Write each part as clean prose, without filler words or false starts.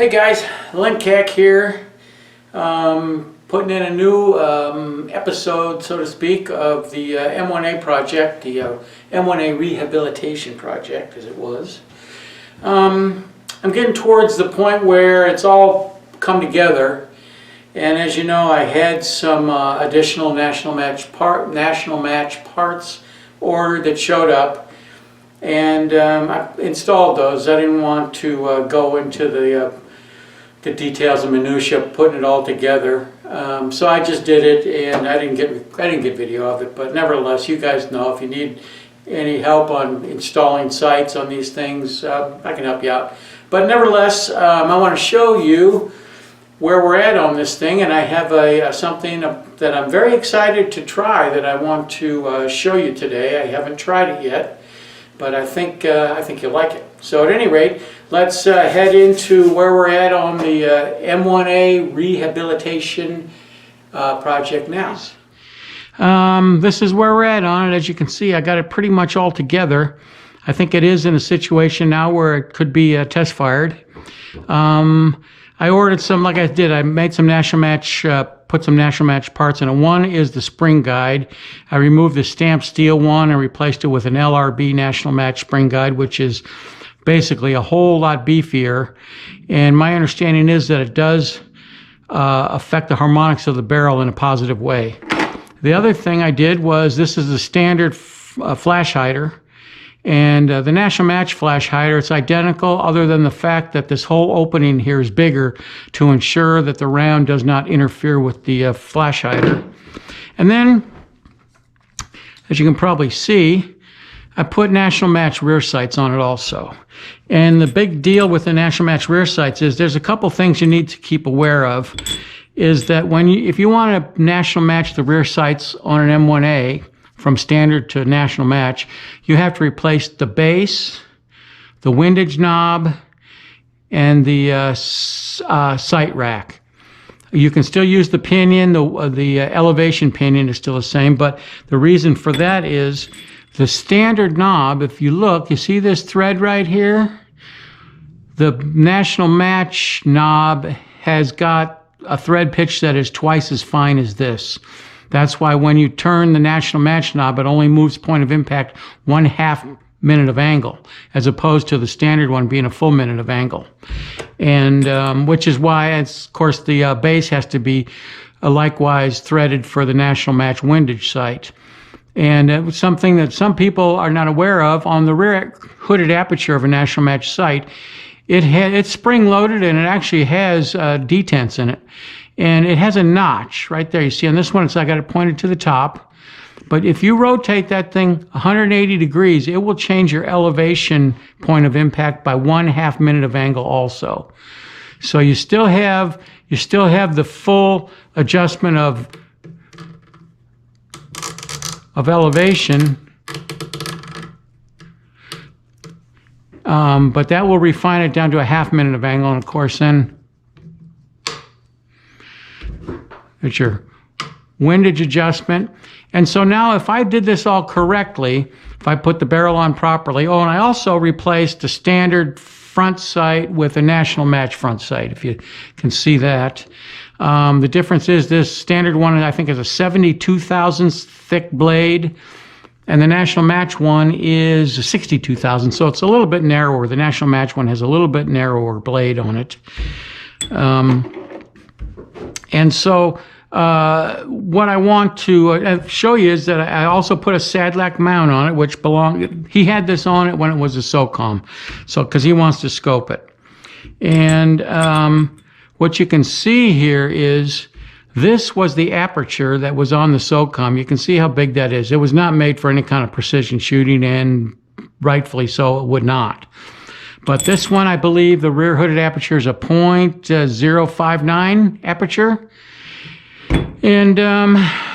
Hey guys, Lencac here, putting in a new episode, so to speak, of the M1A project, the M1A Rehabilitation project, as it was. I'm getting towards the point where it's all come together, and as you know, I had some additional national match parts ordered that showed up. And I installed those. I didn't want to go into the details and minutia of putting it all together. So I just did it, and I didn't get video of it. But nevertheless, you guys know if you need any help on installing sites on these things, I can help you out. But nevertheless, I want to show you where we're at on this thing, and I have something that I'm very excited to try that I want to show you today. I haven't tried it yet, but I think you'll like it. So at any rate, let's head into where we're at on the M1A Rehabilitation project now. This is where we're at on it. As you can see, I got it pretty much all together. I think it is in a situation now where it could be test fired. I ordered some, like I did, I made some national match, put some national match parts in it. One is the spring guide. I removed the stamped steel one and replaced it with an LRB national match spring guide, which is basically a whole lot beefier. And my understanding is that it does affect the harmonics of the barrel in a positive way. The other thing I did was, this is the standard flash hider. And the national match flash hider, it's identical other than the fact that this whole opening here is bigger to ensure that the round does not interfere with the flash hider. And then, as you can probably see, I put national match rear sights on it also. And the big deal with the national match rear sights is there's a couple things you need to keep aware of. Is that if you want to national match the rear sights on an M1A, from standard to national match, you have to replace the base, the windage knob, and the sight rack. You can still use the pinion, the elevation pinion is still the same, but the reason for that is the standard knob, if you look, you see this thread right here? The national match knob has got a thread pitch that is twice as fine as this. That's why when you turn the national match knob, it only moves point of impact 1/2 minute of angle, as opposed to the standard one being a full minute of angle. And which is why, of course, the base has to be likewise threaded for the national match windage sight. And it was something that some people are not aware of. On the rear hooded aperture of a national match sight, it's spring loaded, and it actually has detents in it. And it has a notch right there. You see on this one, I got it pointed to the top. But if you rotate that thing 180 degrees, it will change your elevation point of impact by 1/2 minute of angle also. So you still have the full adjustment of elevation. But that will refine it down to 1/2 minute of angle. And of course then, it's your windage adjustment. And so now if I did this all correctly, if I put the barrel on properly, and I also replaced the standard front sight with a national match front sight, if you can see that. The difference is this standard one, I think, is a 72 thousandths thick blade, and the national match one is a 62 thousandths, so it's a little bit narrower. The national match one has a little bit narrower blade on it. And so what I want to show you is that I also put a Sadlac mount on it, which he had this on it when it was a SOCOM, so because he wants to scope it. And what you can see here is this was the aperture that was on the SOCOM. You can see how big that is. It was not made for any kind of precision shooting, and rightfully so, it would not. But this one, I believe the rear hooded aperture is a .059 aperture. And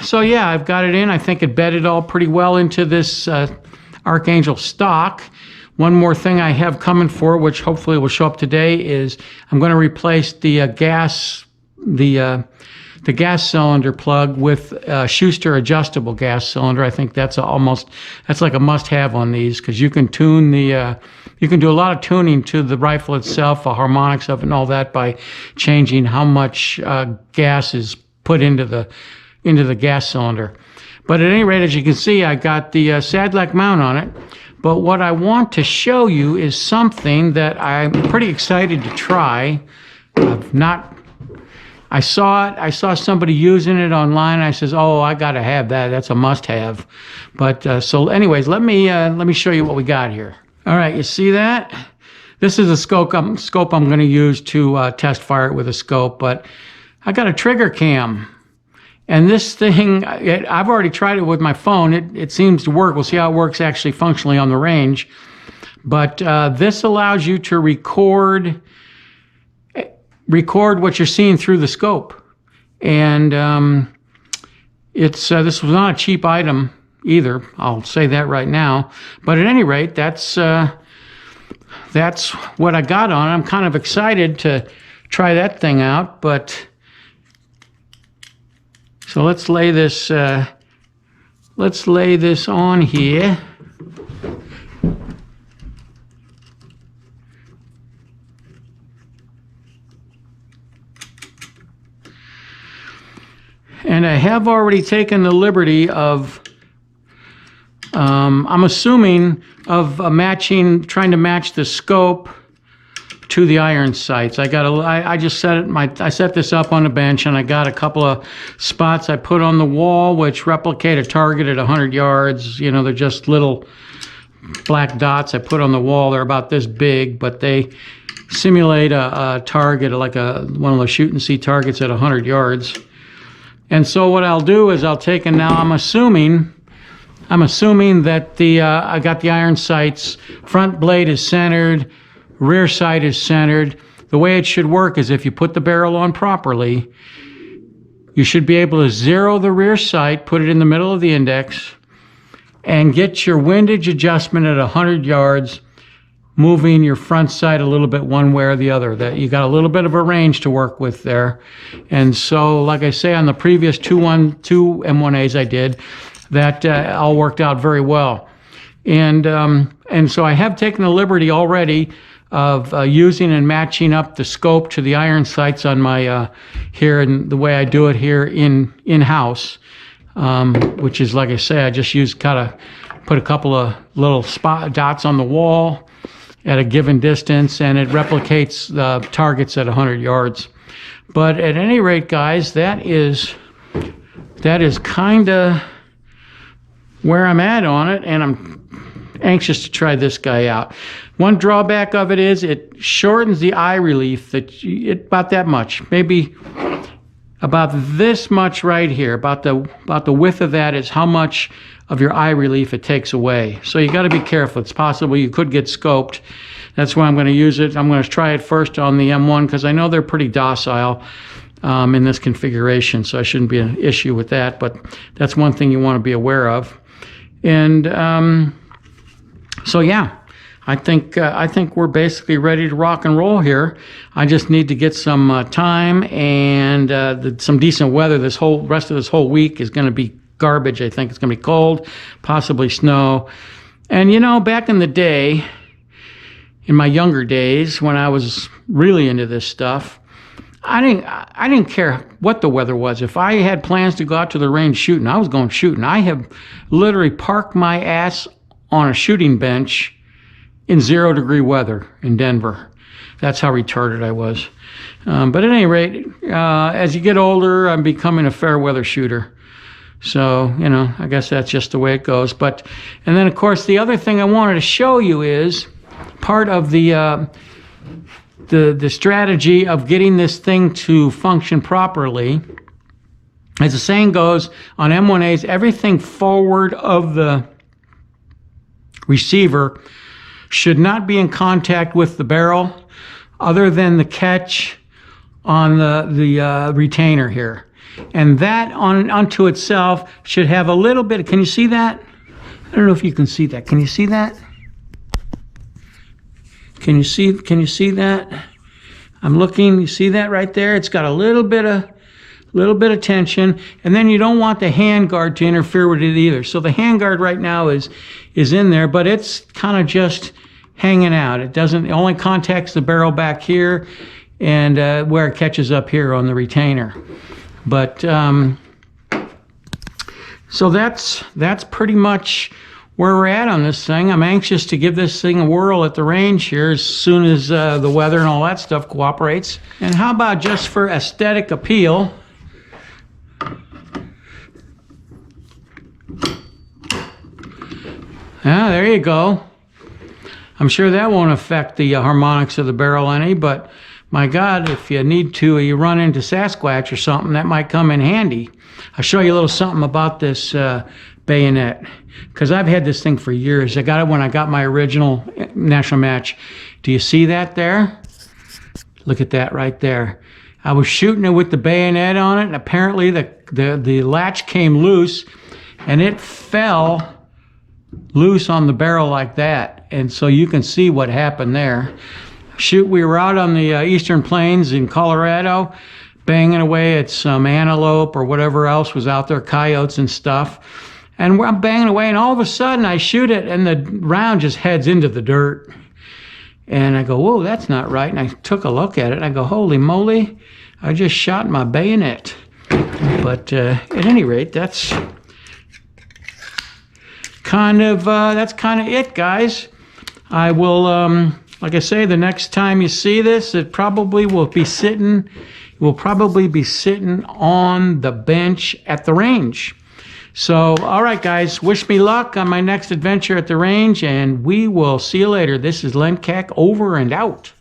so yeah, I've got it in. I think it bedded all pretty well into this Archangel stock. One more thing I have coming for it, which hopefully will show up today, is I'm going to replace the the gas cylinder plug with a Schuster adjustable gas cylinder. I think that's like a must-have on these, because you can tune you can do a lot of tuning to the rifle itself, the harmonics of it and all that, by changing how much gas is put into the gas cylinder. But at any rate, as you can see, I got the Sadlec mount on it. But what I want to show you is something that I'm pretty excited to try. I saw it. I saw somebody using it online. I says, "Oh, I got to have that. That's a must-have." But so, anyways, let me show you what we got here. All right, you see that? This is a scope I'm going to use to test fire it with a scope. But I got a trigger cam. And this thing, I've already tried it with my phone. It seems to work. We'll see how it works actually functionally on the range. But this allows you to record what you're seeing through the scope. And this was not a cheap item either. I'll say that right now. But at any rate, that's what I got on. I'm kind of excited to try that thing out. But so let's lay this on here. And I have already taken the liberty of, I'm assuming, of trying to match the scope to the iron sights. I just set this up on a bench, and I got a couple of spots I put on the wall which replicate a target at 100 yards. You know, they're just little black dots I put on the wall. They're about this big, but they simulate a target, like one of those shoot and see targets at 100 yards. And so what I'll do is I'll take, and now I'm assuming that I got the iron sights, front blade is centered, rear sight is centered. The way it should work is if you put the barrel on properly, you should be able to zero the rear sight, put it in the middle of the index, and get your windage adjustment at 100 yards, moving your front sight a little bit one way or the other. That you got a little bit of a range to work with there. And so, like I say, on the previous two M1As I did, that all worked out very well. And so I have taken the liberty already of using and matching up the scope to the iron sights on my here, and the way I do it here in-house, which is, like I say, I just put a couple of little dots on the wall at a given distance, and it replicates the targets at 100 yards. But at any rate, guys, that is kind of where I'm at on it, and I'm anxious to try this guy out. One drawback of it is it shortens the eye relief about that much, maybe about this much right here. About the width of that is how much of your eye relief it takes away. So you got to be careful. It's possible you could get scoped. That's why I'm going to use it. I'm going to try it first on the M1 because I know they're pretty docile in this configuration, so I shouldn't be an issue with that. But that's one thing you want to be aware of. And so yeah, I think we're basically ready to rock and roll here. I just need to get some time and some decent weather. Rest of this whole week is going to be garbage. I think it's going to be cold, possibly snow. And you know, back in the day, in my younger days, when I was really into this stuff, I didn't care what the weather was. If I had plans to go out to the range shooting, I was going shooting. I have literally parked my ass on a shooting bench in 0-degree weather in Denver. That's how retarded I was. But at any rate, as you get older, I'm becoming a fair weather shooter. So, you know, I guess that's just the way it goes. And then, of course, the other thing I wanted to show you is part of the strategy of getting this thing to function properly. As the saying goes, on M1As, everything forward of the receiver should not be in contact with the barrel other than the catch on the retainer here. And that unto itself should have a little bit, can you see that? I don't know if you can see that. Can you see that? Can you see that? I'm looking, you see that right there? It's got a little bit of little bit of tension, and then you don't want the hand guard to interfere with it either. So the hand guard right now is in there, but it's kind of just hanging out. It only contacts the barrel back here and where it catches up here on the retainer. But so that's pretty much where we're at on this thing. I'm anxious to give this thing a whirl at the range here as soon as the weather and all that stuff cooperates. And how about just for aesthetic appeal, there you go. I'm sure that won't affect the harmonics of the barrel any, but my God, if you need to, you run into Sasquatch or something, that might come in handy. I'll show you a little something about this bayonet, because I've had this thing for years. I got it when I got my original national match. Do you see that there? Look at that right there. I was shooting it with the bayonet on it, and apparently the latch came loose, and it fell loose on the barrel like that. And so you can see what happened there. Shoot, we were out on the eastern plains in Colorado, banging away at some antelope or whatever else was out there, coyotes and stuff. And I'm banging away, and all of a sudden I shoot it, and the round just heads into the dirt. And I go, whoa, that's not right. And I took a look at it, and I go, holy moly, I just shot my bayonet. But at any rate, that's kind of it, guys. I will, like I say, the next time you see this, it probably will be sitting on the bench at the range. So, all right, guys, wish me luck on my next adventure at the range, and we will see you later. This is Lencac, over and out.